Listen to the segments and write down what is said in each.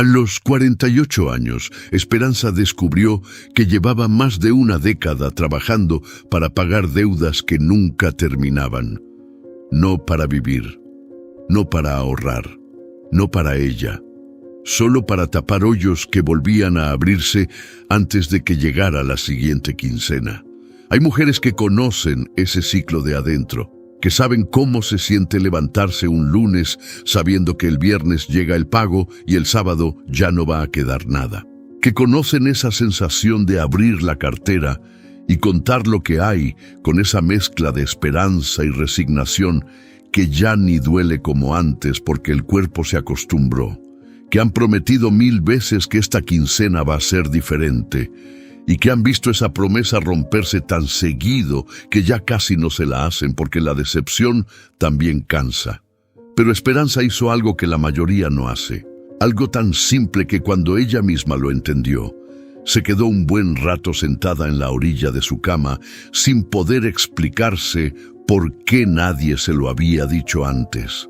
A los 48 años, Esperanza descubrió que llevaba más de una década trabajando para pagar deudas que nunca terminaban. No para vivir, no para ahorrar, no para ella, solo para tapar hoyos que volvían a abrirse antes de que llegara la siguiente quincena. Hay mujeres que conocen ese ciclo de adentro, que saben cómo se siente levantarse un lunes sabiendo que el viernes llega el pago y el sábado ya no va a quedar nada. Que conocen esa sensación de abrir la cartera y contar lo que hay con esa mezcla de esperanza y resignación que ya ni duele como antes porque el cuerpo se acostumbró. Que han prometido 1000 veces que esta quincena va a ser diferente y que han visto esa promesa romperse tan seguido que ya casi no se la hacen porque la decepción también cansa. Pero Esperanza hizo algo que la mayoría no hace, algo tan simple que cuando ella misma lo entendió, se quedó un buen rato sentada en la orilla de su cama sin poder explicarse por qué nadie se lo había dicho antes.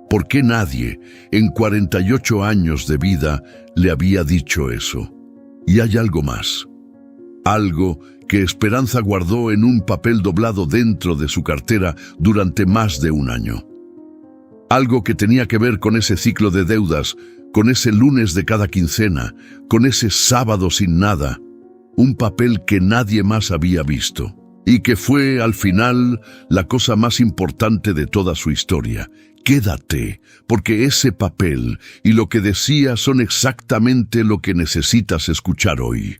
¿Por qué nadie, en 48 años de vida, le había dicho eso? Y hay algo más. Algo que Esperanza guardó en un papel doblado dentro de su cartera durante más de un año. Algo que tenía que ver con ese ciclo de deudas, con ese lunes de cada quincena, con ese sábado sin nada. Un papel que nadie más había visto. Y que fue, al final, la cosa más importante de toda su historia. Quédate, porque ese papel y lo que decía son exactamente lo que necesitas escuchar hoy.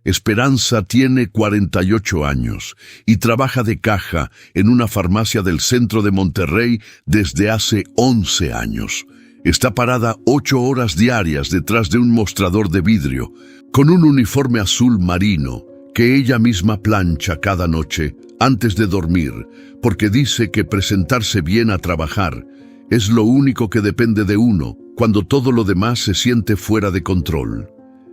Esperanza tiene 48 años y trabaja de caja en una farmacia del centro de Monterrey desde hace 11 años. Está parada 8 horas diarias detrás de un mostrador de vidrio, con un uniforme azul marino que ella misma plancha cada noche antes de dormir, porque dice que presentarse bien a trabajar es lo único que depende de uno cuando todo lo demás se siente fuera de control.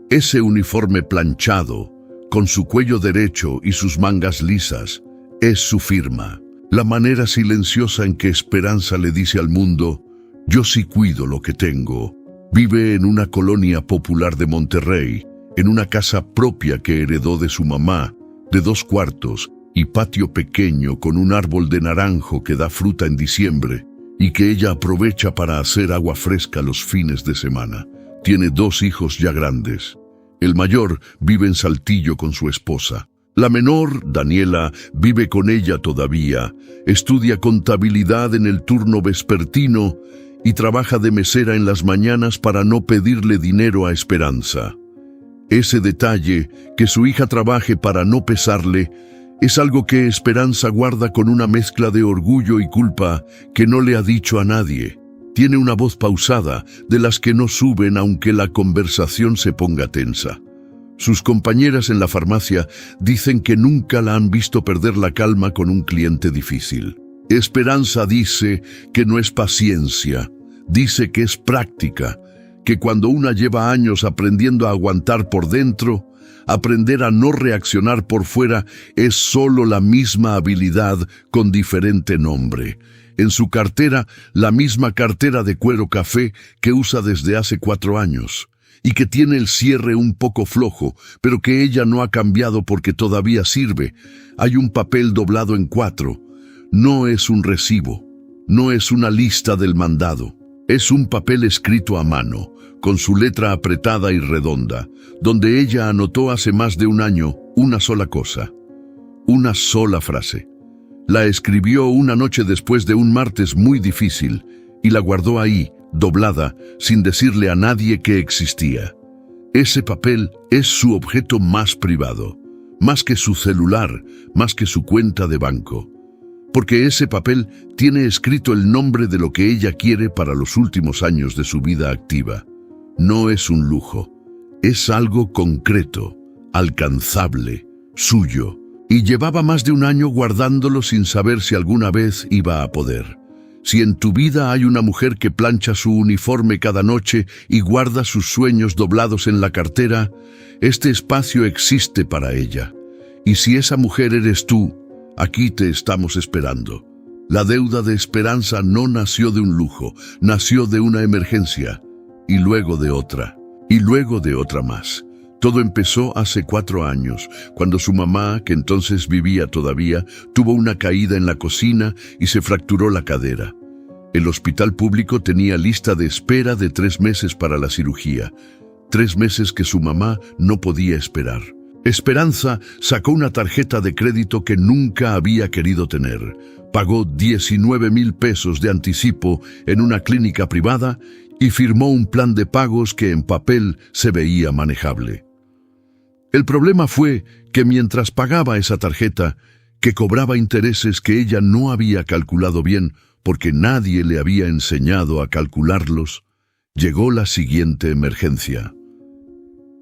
Ese uniforme planchado, con su cuello derecho y sus mangas lisas, es su firma. La manera silenciosa en que Esperanza le dice al mundo: yo sí cuido lo que tengo. Vive en una colonia popular de Monterrey, en una casa propia que heredó de su mamá, de 2 cuartos y patio pequeño con un árbol de naranjo que da fruta en diciembre y que ella aprovecha para hacer agua fresca los fines de semana. Tiene 2 hijos ya grandes. El mayor vive en Saltillo con su esposa. La menor, Daniela, vive con ella todavía, estudia contabilidad en el turno vespertino y trabaja de mesera en las mañanas para no pedirle dinero a Esperanza. Ese detalle, que su hija trabaje para no pesarle, es algo que Esperanza guarda con una mezcla de orgullo y culpa que no le ha dicho a nadie. Tiene una voz pausada, de las que no suben aunque la conversación se ponga tensa. Sus compañeras en la farmacia dicen que nunca la han visto perder la calma con un cliente difícil. Esperanza dice que no es paciencia, dice que es práctica, que cuando una lleva años aprendiendo a aguantar por dentro, aprender a no reaccionar por fuera es solo la misma habilidad con diferente nombre. En su cartera, la misma cartera de cuero café que usa desde hace 4 años, y que tiene el cierre un poco flojo, pero que ella no ha cambiado porque todavía sirve. Hay un papel doblado en 4. No es un recibo, no es una lista del mandado. Es un papel escrito a mano, con su letra apretada y redonda, donde ella anotó hace más de un año una sola cosa, una sola frase. La escribió una noche después de un martes muy difícil y la guardó ahí, doblada, sin decirle a nadie que existía. Ese papel es su objeto más privado, más que su celular, más que su cuenta de banco. Porque ese papel tiene escrito el nombre de lo que ella quiere para los últimos años de su vida activa. No es un lujo, es algo concreto, alcanzable, suyo. Y llevaba más de un año guardándolo sin saber si alguna vez iba a poder. Si en tu vida hay una mujer que plancha su uniforme cada noche y guarda sus sueños doblados en la cartera, este espacio existe para ella. Y si esa mujer eres tú, aquí te estamos esperando. La deuda de Esperanza no nació de un lujo, nació de una emergencia. y luego de otra, y luego de otra más. Todo empezó hace 4 años, cuando su mamá, que entonces vivía todavía, tuvo una caída en la cocina y se fracturó la cadera. El hospital público tenía lista de espera de 3 meses para la cirugía. 3 meses que su mamá no podía esperar. Esperanza sacó una tarjeta de crédito que nunca había querido tener. Pagó 19,000 pesos de anticipo en una clínica privada y firmó un plan de pagos que en papel se veía manejable. El problema fue que mientras pagaba esa tarjeta, que cobraba intereses que ella no había calculado bien porque nadie le había enseñado a calcularlos, llegó la siguiente emergencia.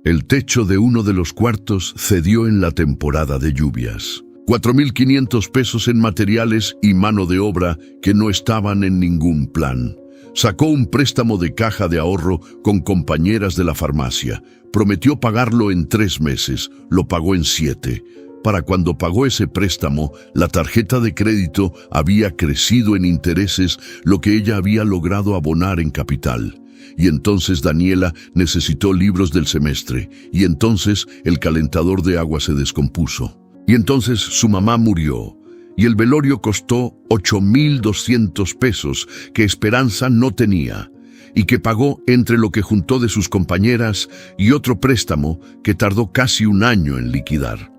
El techo de uno de los cuartos cedió en la temporada de lluvias. 4,500 pesos en materiales y mano de obra que no estaban en ningún plan. Sacó un préstamo de caja de ahorro con compañeras de la farmacia. Prometió pagarlo en 3 meses, lo pagó en 7. Para cuando pagó ese préstamo, la tarjeta de crédito había crecido en intereses lo que ella había logrado abonar en capital. Y entonces Daniela necesitó libros del semestre, y entonces el calentador de agua se descompuso. Y entonces su mamá murió, y el velorio costó 8,200 pesos que Esperanza no tenía, y que pagó entre lo que juntó de sus compañeras y otro préstamo que tardó casi 1 año en liquidar.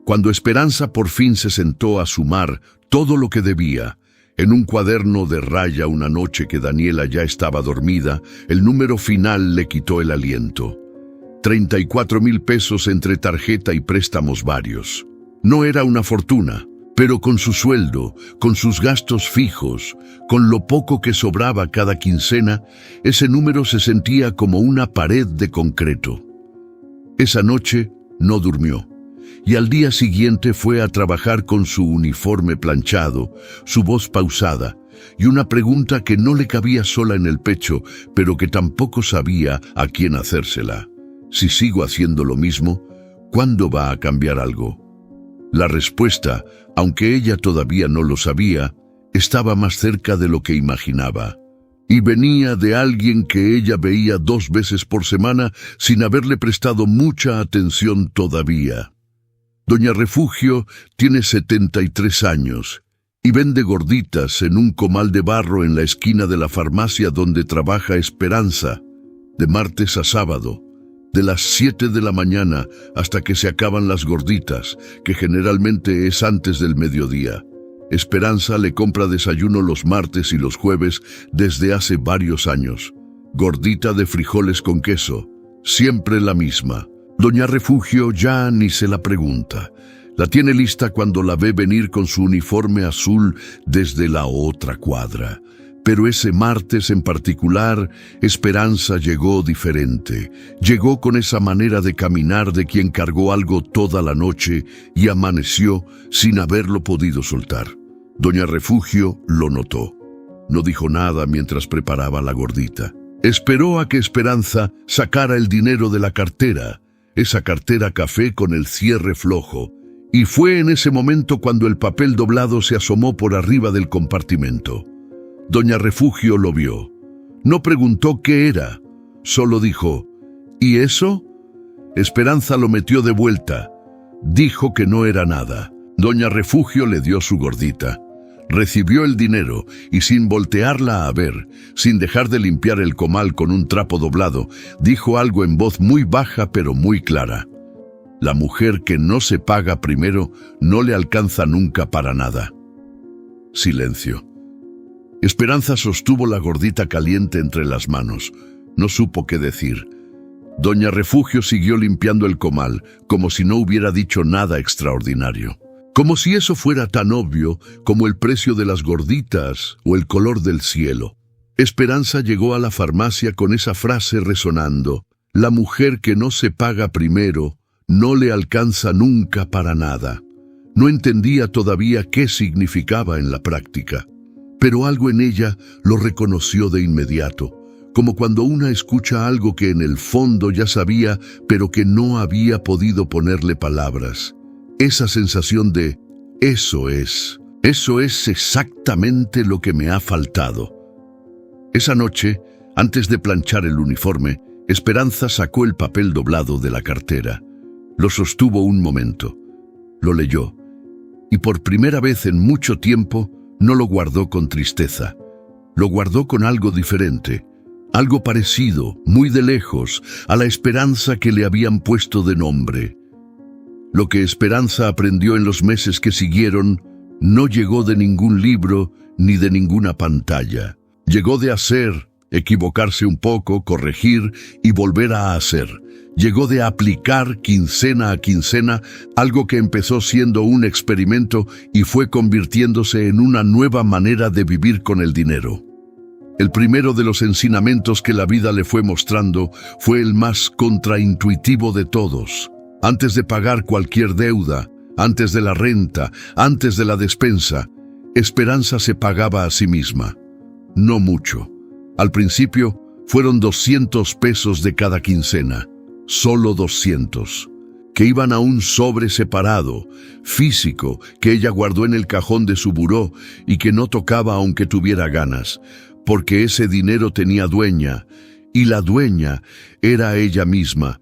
Cuando Esperanza por fin se sentó a sumar todo lo que debía, en un cuaderno de raya una noche que Daniela ya estaba dormida, el número final le quitó el aliento. 34,000 pesos entre tarjeta y préstamos varios. No era una fortuna, pero con su sueldo, con sus gastos fijos, con lo poco que sobraba cada quincena, ese número se sentía como una pared de concreto. Esa noche no durmió, y al día siguiente fue a trabajar con su uniforme planchado, su voz pausada, y una pregunta que no le cabía sola en el pecho, pero que tampoco sabía a quién hacérsela. Si sigo haciendo lo mismo, ¿cuándo va a cambiar algo? La respuesta, aunque ella todavía no lo sabía, estaba más cerca de lo que imaginaba. Y venía de alguien que ella veía 2 veces por semana sin haberle prestado mucha atención todavía. Doña Refugio tiene 73 años y vende gorditas en un comal de barro en la esquina de la farmacia donde trabaja Esperanza, de martes a sábado, de las 7 de la mañana hasta que se acaban las gorditas, que generalmente es antes del mediodía. Esperanza le compra desayuno los martes y los jueves desde hace varios años. Gordita de frijoles con queso, siempre la misma. Doña Refugio ya ni se la pregunta. La tiene lista cuando la ve venir con su uniforme azul desde la otra cuadra. Pero ese martes en particular, Esperanza llegó diferente. Llegó con esa manera de caminar de quien cargó algo toda la noche y amaneció sin haberlo podido soltar. Doña Refugio lo notó. No dijo nada mientras preparaba la gordita. Esperó a que Esperanza sacara el dinero de la cartera, esa cartera café con el cierre flojo, y fue en ese momento cuando el papel doblado se asomó por arriba del compartimento. Doña Refugio lo vio. No preguntó qué era, solo dijo, ¿y eso? Esperanza lo metió de vuelta. Dijo que no era nada. Doña Refugio le dio su gordita. Recibió el dinero y sin voltearla a ver, sin dejar de limpiar el comal con un trapo doblado, dijo algo en voz muy baja pero muy clara. La mujer que no se paga primero no le alcanza nunca para nada. Silencio. Esperanza sostuvo la gordita caliente entre las manos. No supo qué decir. Doña Refugio siguió limpiando el comal, como si no hubiera dicho nada extraordinario. Como si eso fuera tan obvio como el precio de las gorditas o el color del cielo. Esperanza llegó a la farmacia con esa frase resonando. La mujer que no se paga primero no le alcanza nunca para nada. No entendía todavía qué significaba en la práctica. Pero algo en ella lo reconoció de inmediato, como cuando una escucha algo que en el fondo ya sabía, pero que no había podido ponerle palabras. Esa sensación de, eso es exactamente lo que me ha faltado. Esa noche, Antes de planchar el uniforme, Esperanza sacó el papel doblado de la cartera. Lo sostuvo un momento. Lo leyó. Y por primera vez en mucho tiempo no lo guardó con tristeza. Lo guardó con algo diferente, algo parecido, muy de lejos, a la Esperanza que le habían puesto de nombre. Lo que Esperanza aprendió en los meses que siguieron no llegó de ningún libro ni de ninguna pantalla. Llegó de hacer, equivocarse un poco, corregir y volver a hacer. Llegó de aplicar quincena a quincena algo que empezó siendo un experimento y fue convirtiéndose en una nueva manera de vivir con el dinero. El primero de los ensinamientos que la vida le fue mostrando fue el más contraintuitivo de todos. Antes de pagar cualquier deuda, antes de la renta, antes de la despensa, Esperanza se pagaba a sí misma. No mucho. Al principio fueron 200 pesos de cada quincena, solo 200, que iban a un sobre separado, físico, que ella guardó en el cajón de su buró y que no tocaba aunque tuviera ganas, porque ese dinero tenía dueña, y la dueña era ella misma.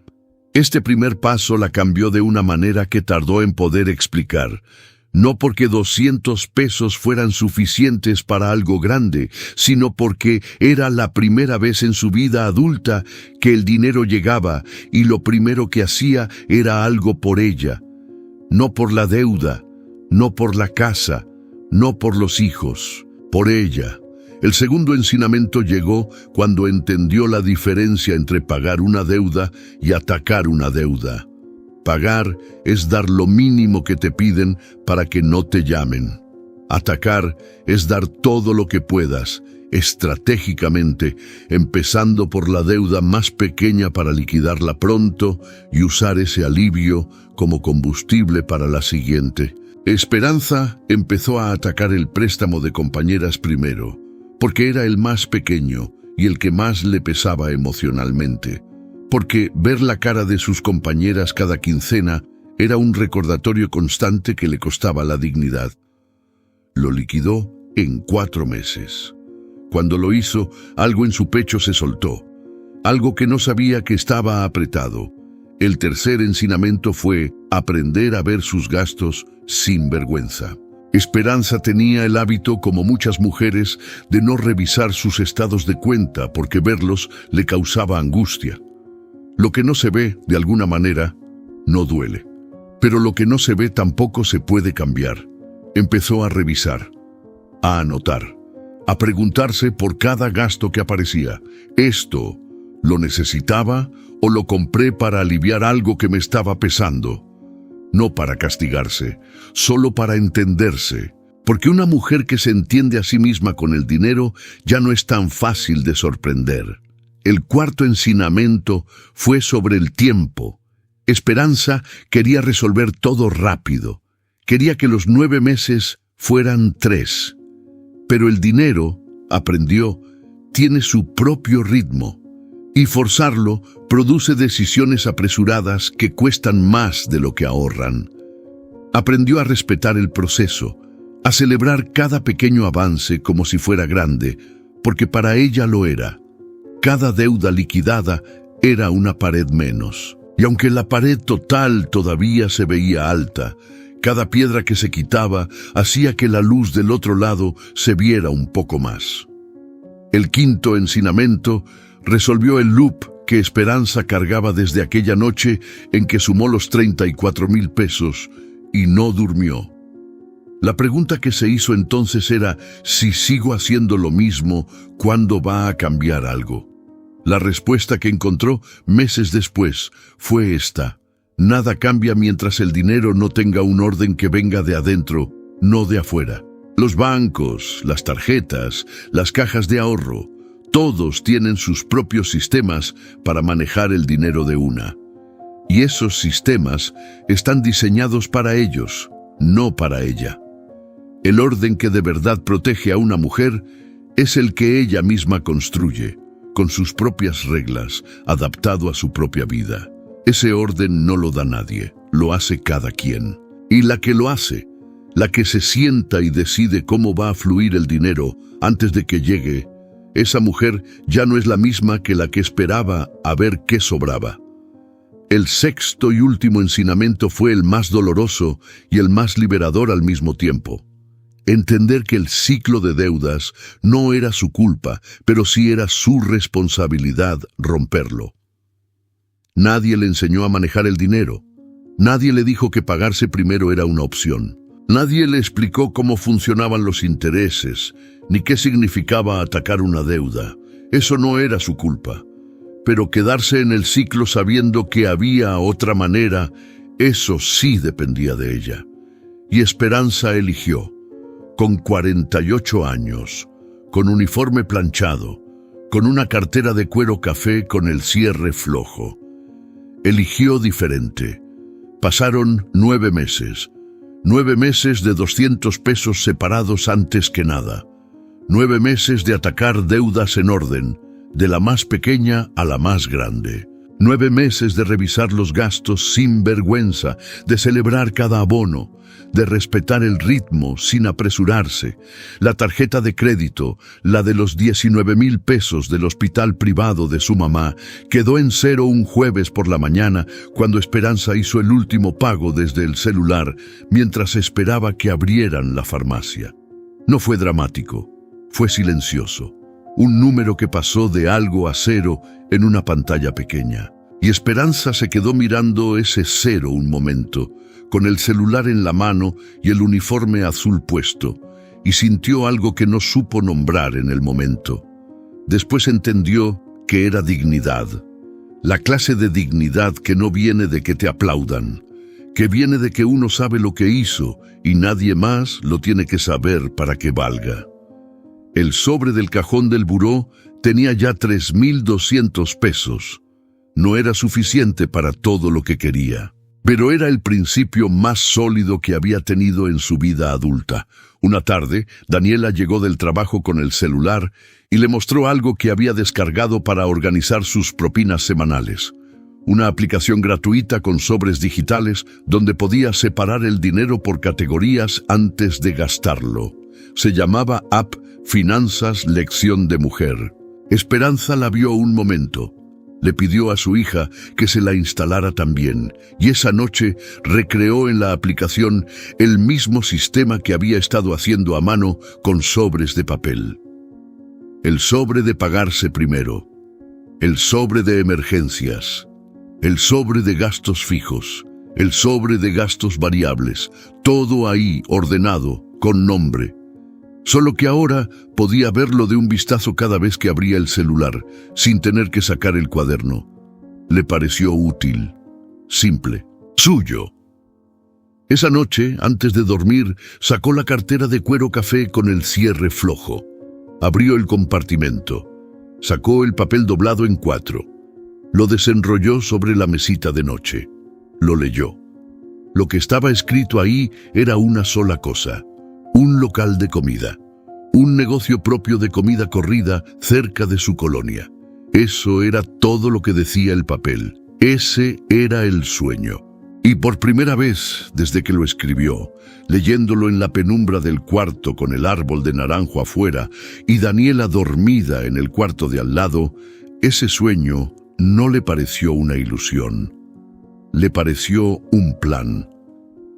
Este primer paso la cambió de una manera que tardó en poder explicar. No porque 200 pesos fueran suficientes para algo grande, sino porque era la primera vez en su vida adulta que el dinero llegaba y lo primero que hacía era algo por ella. No por la deuda, no por la casa, no por los hijos, por ella. El segundo ensinamiento llegó cuando entendió la diferencia entre pagar una deuda y atacar una deuda. Pagar es dar lo mínimo que te piden para que no te llamen. Atacar es dar todo lo que puedas, estratégicamente, empezando por la deuda más pequeña para liquidarla pronto y usar ese alivio como combustible para la siguiente. Esperanza empezó a atacar el préstamo de compañeras primero, porque era el más pequeño y el que más le pesaba emocionalmente, porque ver la cara de sus compañeras cada quincena era un recordatorio constante que le costaba la dignidad. Lo liquidó en 4 meses. Cuando lo hizo, algo en su pecho se soltó, algo que no sabía que estaba apretado. El tercer ensinamiento fue aprender a ver sus gastos sin vergüenza. Esperanza tenía el hábito, como muchas mujeres, de no revisar sus estados de cuenta porque verlos le causaba angustia. Lo que no se ve, de alguna manera, no duele. Pero lo que no se ve tampoco se puede cambiar. Empezó a revisar, a anotar, a preguntarse por cada gasto que aparecía. ¿Esto lo necesitaba o lo compré para aliviar algo que me estaba pesando? No para castigarse, solo para entenderse, porque una mujer que se entiende a sí misma con el dinero ya no es tan fácil de sorprender. El cuarto ensinamiento fue sobre el tiempo. Esperanza quería resolver todo rápido, quería que los 9 meses fueran 3. Pero el dinero, aprendió, tiene su propio ritmo. Y forzarlo produce decisiones apresuradas que cuestan más de lo que ahorran. Aprendió a respetar el proceso, a celebrar cada pequeño avance como si fuera grande, porque para ella lo era. Cada deuda liquidada era una pared menos. Y aunque la pared total todavía se veía alta, cada piedra que se quitaba hacía que la luz del otro lado se viera un poco más. El quinto ensinamiento resolvió el loop que Esperanza cargaba desde aquella noche en que sumó los 34,000 pesos y no durmió. La pregunta que se hizo entonces era: si sigo haciendo lo mismo, ¿cuándo va a cambiar algo? La respuesta que encontró meses después fue esta: nada cambia mientras el dinero no tenga un orden que venga de adentro, no de afuera. Los bancos, las tarjetas, las cajas de ahorro, todos tienen sus propios sistemas para manejar el dinero de una. Y esos sistemas están diseñados para ellos, no para ella. El orden que de verdad protege a una mujer es el que ella misma construye, con sus propias reglas, adaptado a su propia vida. Ese orden no lo da nadie, lo hace cada quien. Y la que lo hace, la que se sienta y decide cómo va a fluir el dinero antes de que llegue, Esa mujer ya no es la misma que la que esperaba a ver qué sobraba. El sexto y último ensinamiento fue el más doloroso y el más liberador al mismo tiempo. Entender que el ciclo de deudas no era su culpa, pero sí era su responsabilidad romperlo. Nadie le enseñó a manejar el dinero. Nadie le dijo que pagarse primero era una opción. Nadie le explicó cómo funcionaban los intereses, ni qué significaba atacar una deuda. Eso no era su culpa. Pero quedarse en el ciclo sabiendo que había otra manera, eso sí dependía de ella. Y Esperanza eligió, con 48 años, con uniforme planchado, con una cartera de cuero café con el cierre flojo. Eligió diferente. Pasaron 9 meses. 9 meses de 200 pesos separados antes que nada. 9 meses de atacar deudas en orden, de la más pequeña a la más grande. 9 meses de revisar los gastos sin vergüenza, de celebrar cada abono, de respetar el ritmo sin apresurarse. La tarjeta de crédito, la de los 19,000 pesos del hospital privado de su mamá, quedó en cero un jueves por la mañana cuando Esperanza hizo el último pago desde el celular mientras esperaba que abrieran la farmacia. No fue dramático, fue silencioso. Un número que pasó de algo a cero en una pantalla pequeña. Y Esperanza se quedó mirando ese cero un momento, con el celular en la mano y el uniforme azul puesto, y sintió algo que no supo nombrar en el momento. Después entendió que era dignidad. La clase de dignidad que no viene de que te aplaudan, que viene de que uno sabe lo que hizo y nadie más lo tiene que saber para que valga. El sobre del cajón del buró tenía ya 3,200 pesos. No era suficiente para todo lo que quería, pero era el principio más sólido que había tenido en su vida adulta. Una tarde, Daniela llegó del trabajo con el celular y le mostró algo que había descargado para organizar sus propinas semanales. Una aplicación gratuita con sobres digitales donde podía separar el dinero por categorías antes de gastarlo. Se llamaba App Finanzas Lección de Mujer. Esperanza la vio un momento. Le pidió a su hija que se la instalara también, y esa noche recreó en la aplicación el mismo sistema que había estado haciendo a mano con sobres de papel. El sobre de pagarse primero, el sobre de emergencias, el sobre de gastos fijos, el sobre de gastos variables, todo ahí ordenado, con nombre. Solo que ahora podía verlo de un vistazo cada vez que abría el celular, sin tener que sacar el cuaderno. Le pareció útil, simple, suyo. Esa noche, antes de dormir, sacó la cartera de cuero café con el cierre flojo. Abrió el compartimento. Sacó el papel doblado en 4. Lo desenrolló sobre la mesita de noche. Lo leyó. Lo que estaba escrito ahí era una sola cosa. Un local de comida, un negocio propio de comida corrida cerca de su colonia. Eso era todo lo que decía el papel. Ese era el sueño. Y por primera vez, desde que lo escribió, leyéndolo en la penumbra del cuarto con el árbol de naranjo afuera y Daniela dormida en el cuarto de al lado, ese sueño no le pareció una ilusión. Le pareció un plan.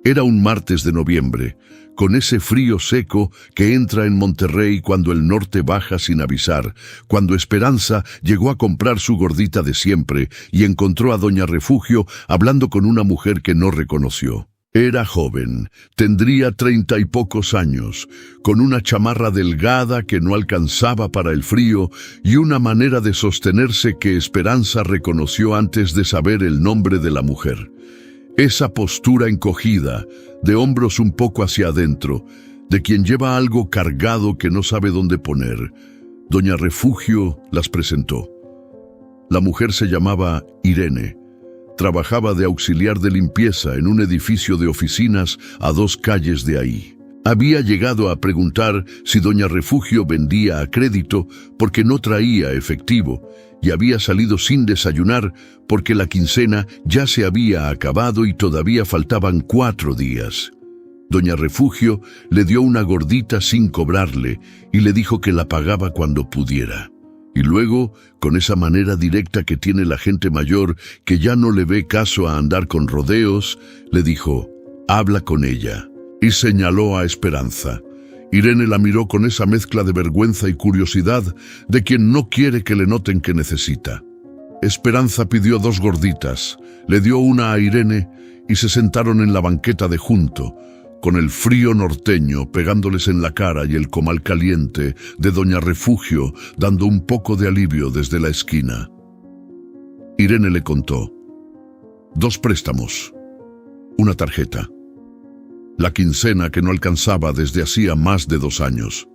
Era un martes de noviembre, con ese frío seco que entra en Monterrey cuando el norte baja sin avisar, cuando Esperanza llegó a comprar su gordita de siempre y encontró a Doña Refugio hablando con una mujer que no reconoció. Era joven, tendría 30 y pocos años, con una chamarra delgada que no alcanzaba para el frío y una manera de sostenerse que Esperanza reconoció antes de saber el nombre de la mujer. Esa postura encogida, de hombros un poco hacia adentro, de quien lleva algo cargado que no sabe dónde poner. Doña Refugio las presentó. La mujer se llamaba Irene. Trabajaba de auxiliar de limpieza en un edificio de oficinas a 2 calles de ahí. Había llegado a preguntar si Doña Refugio vendía a crédito porque no traía efectivo y había salido sin desayunar porque la quincena ya se había acabado y todavía faltaban 4 días. Doña Refugio le dio una gordita sin cobrarle y le dijo que la pagaba cuando pudiera. Y luego, con esa manera directa que tiene la gente mayor, que ya no le ve caso a andar con rodeos, le dijo: «Habla con ella». Y señaló a Esperanza. Irene la miró con esa mezcla de vergüenza y curiosidad de quien no quiere que le noten que necesita. Esperanza pidió 2 gorditas, le dio una a Irene y se sentaron en la banqueta de junto, con el frío norteño pegándoles en la cara y el comal caliente de Doña Refugio dando un poco de alivio desde la esquina. Irene le contó: 2 préstamos, una tarjeta, la quincena que no alcanzaba desde hacía más de 2 años,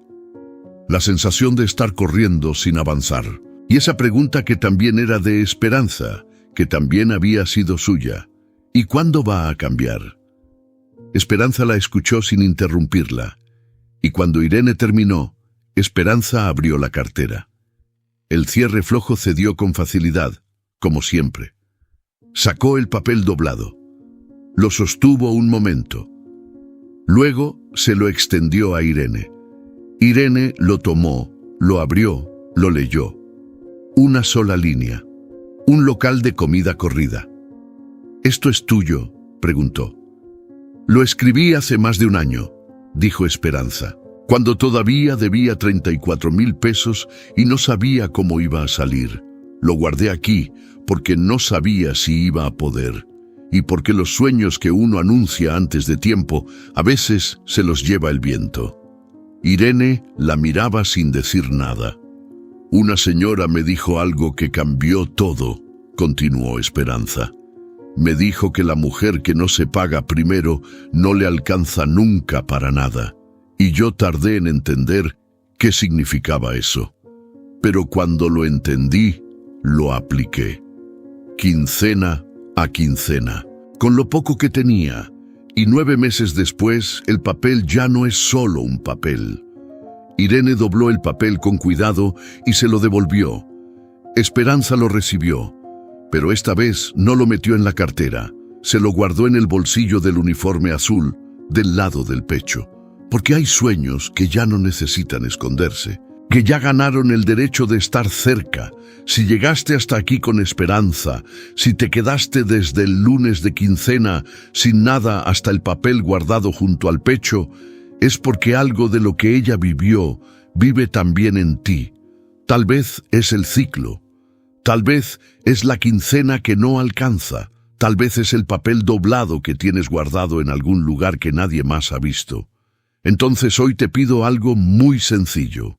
la sensación de estar corriendo sin avanzar, y esa pregunta que también era de Esperanza, que también había sido suya: ¿y cuándo va a cambiar? Esperanza la escuchó sin interrumpirla, y cuando Irene terminó, Esperanza abrió la cartera. El cierre flojo cedió con facilidad, como siempre. Sacó el papel doblado. Lo sostuvo un momento. Luego se lo extendió a Irene. Irene lo tomó, lo abrió, lo leyó. Una sola línea. Un local de comida corrida. «¿Esto es tuyo?», preguntó. «Lo escribí hace más de 1 año», dijo Esperanza, «cuando todavía debía 34,000 pesos y no sabía cómo iba a salir. Lo guardé aquí porque no sabía si iba a poder, y porque los sueños que uno anuncia antes de tiempo a veces se los lleva el viento». Irene la miraba sin decir nada. «Una señora me dijo algo que cambió todo», continuó Esperanza. «Me dijo que la mujer que no se paga primero no le alcanza nunca para nada, y yo tardé en entender qué significaba eso. Pero cuando lo entendí, lo apliqué. Quincena a quincena, con lo poco que tenía, y 9 meses después el papel ya no es solo un papel». Irene dobló el papel con cuidado y se lo devolvió. Esperanza lo recibió, pero esta vez no lo metió en la cartera. Se lo guardó en el bolsillo del uniforme azul, del lado del pecho. Porque hay sueños que ya no necesitan esconderse, que ya ganaron el derecho de estar cerca. Si llegaste hasta aquí con Esperanza, si te quedaste desde el lunes de quincena sin nada hasta el papel guardado junto al pecho, es porque algo de lo que ella vivió vive también en ti. Tal vez es el ciclo. Tal vez es la quincena que no alcanza. Tal vez es el papel doblado que tienes guardado en algún lugar que nadie más ha visto. Entonces hoy te pido algo muy sencillo.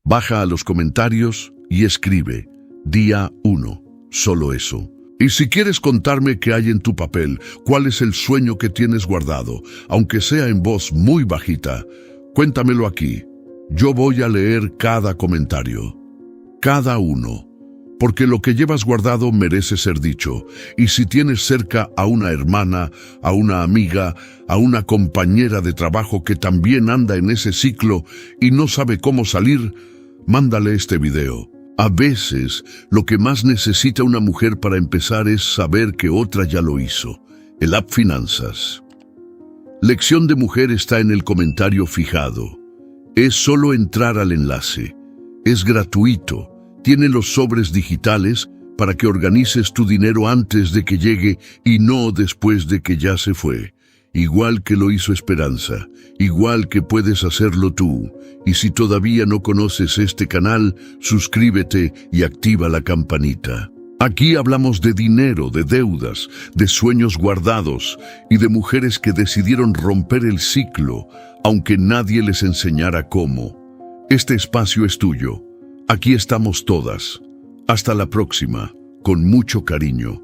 Baja a los comentarios y escribe: día 1, solo eso. Y si quieres contarme qué hay en tu papel, cuál es el sueño que tienes guardado, aunque sea en voz muy bajita, cuéntamelo aquí. Yo voy a leer cada comentario. Cada uno. Porque lo que llevas guardado merece ser dicho, y si tienes cerca a una hermana, a una amiga, a una compañera de trabajo que también anda en ese ciclo y no sabe cómo salir, mándale este video. A veces, lo que más necesita una mujer para empezar es saber que otra ya lo hizo. El App Finanzas. Lección de mujer está en el comentario fijado. Es solo entrar al enlace. Es gratuito. Tiene los sobres digitales para que organices tu dinero antes de que llegue y no después de que ya se fue. Igual que lo hizo Esperanza, igual que puedes hacerlo tú. Y si todavía no conoces este canal, suscríbete y activa la campanita. Aquí hablamos de dinero, de deudas, de sueños guardados y de mujeres que decidieron romper el ciclo, aunque nadie les enseñara cómo. Este espacio es tuyo. Aquí estamos todas. Hasta la próxima, con mucho cariño.